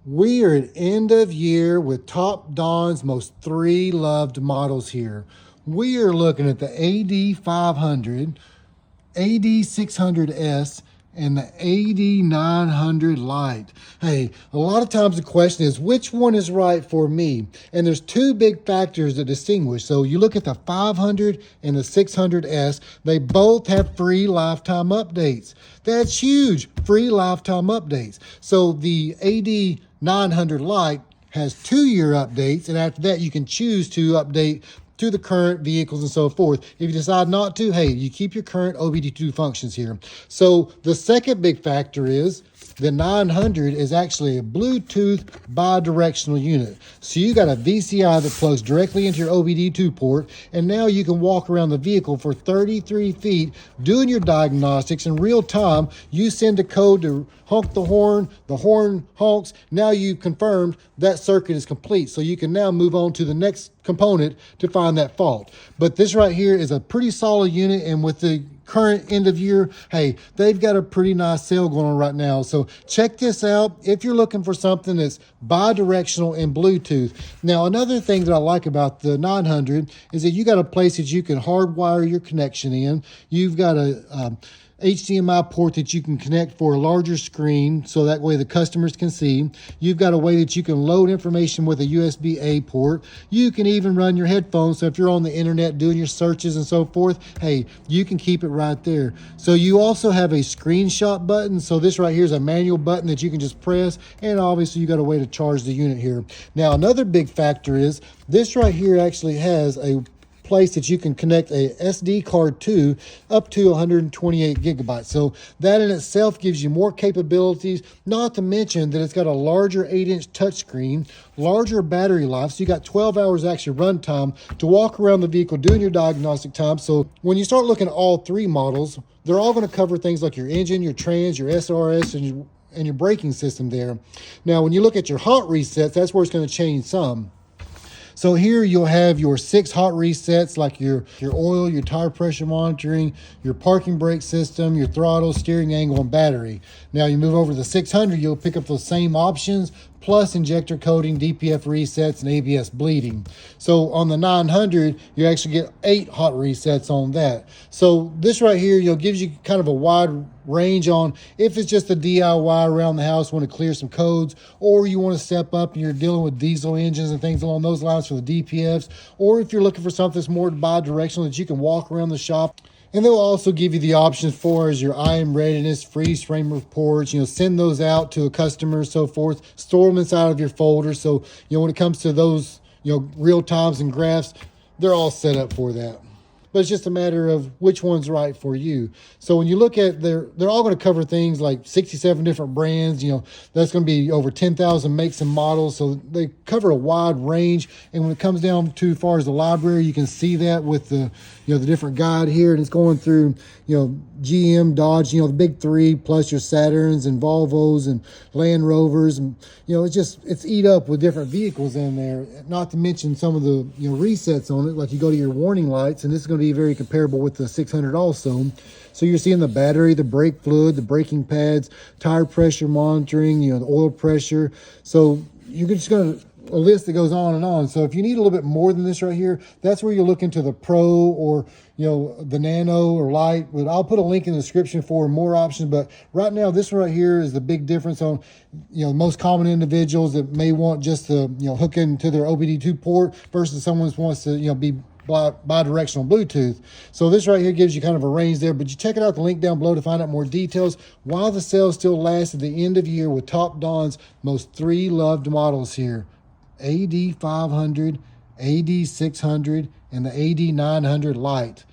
We are at end of year with Top Don's most three loved models here. We are looking at the AD900, AD600S, and the AD900 Lite. Hey, a lot of times the question is, which one is right for me? And there's two big factors that distinguish. So you look at the 500 and the 600S, they both have free lifetime updates. That's huge, free lifetime updates. So the AD900 Lite has 2-year updates, and after that you can choose to update to the current vehicles and so forth. If you decide not to, hey, you keep your current OBD2 functions here. So the second big factor is the 900 is actually a Bluetooth bidirectional unit. So you got a VCI that plugs directly into your OBD2 port, and now you can walk around the vehicle for 33 feet doing your diagnostics in real time. You send a code to honk the horn honks. Now you've confirmed that circuit is complete. So you can now move on to the next component to find that fault. But this right here is a pretty solid unit, and with the current end of year, hey, they've got a pretty nice sale going on right now. So check this out if you're looking for something that's bi-directional and Bluetooth. Now, another thing that I like about the 900 is that you got a place that you can hardwire your connection in. You've got a HDMI port that you can connect for a larger screen so that way the customers can see. You've got a way that you can load information with a USB-A port. You can even run your headphones, so if you're on the internet doing your searches and so forth, hey, you can keep it right there. So you also have a screenshot button. So this right here is a manual button that you can just press, and obviously you got a way to charge the unit here. Now, another big factor is this right here actually has a place that you can connect a SD card to up to 128 gigabytes. So that in itself gives you more capabilities, not to mention that it's got a larger 8-inch touchscreen, larger battery life. So you got 12 hours actually run time to walk around the vehicle doing your diagnostic time. So when you start looking at all three models, they're all going to cover things like your engine, your trans, your SRS, and your braking system there. Now, when you look at your hot resets, that's where it's going to change some. So here you'll have your 6 hot resets, like your oil, your tire pressure monitoring, your parking brake system, your throttle, steering angle, and battery. Now you move over to the 600, you'll pick up those same options, plus injector coating, DPF resets, and ABS bleeding. So on the 900, you actually get 8 hot resets on that. So this right here, gives you kind of a wide range on if it's just a DIY around the house, want to clear some codes, or you want to step up and you're dealing with diesel engines and things along those lines for the DPFs, or if you're looking for something that's more bi-directional that you can walk around the shop. And they'll also give you the options for as your IM readiness, freeze frame reports, send those out to a customer, so forth, store them inside of your folder. So, when it comes to those, real times and graphs, they're all set up for that. But it's just a matter of which one's right for you. So when you look at they're all going to cover things like 67 different brands. That's going to be over 10,000 makes and models. So they cover a wide range. And when it comes down to far as the library, you can see that with the the different guide here, and it's going through GM, Dodge, the big three, plus your Saturns and Volvos and Land Rovers, and it's eat up with different vehicles in there. Not to mention some of the resets on it, like you go to your warning lights, and this is going to be very comparable with the 600 also. So you're seeing the battery, the brake fluid, the braking pads, tire pressure monitoring, the oil pressure. So you're just going to a list that goes on and on. So if you need a little bit more than this right here, that's where you look into the Pro or the Nano or Lite. But I'll put a link in the description for more options. But right now, this right here is the big difference on most common individuals that may want just to hook into their OBD2 port versus someone who wants to be bi-directional Bluetooth. So this right here gives you kind of a range there, but you check it out, the link down below to find out more details while the sale still lasts at the end of year with Top Don's most 3 loved models here: AD500, AD600, and the AD900 Lite.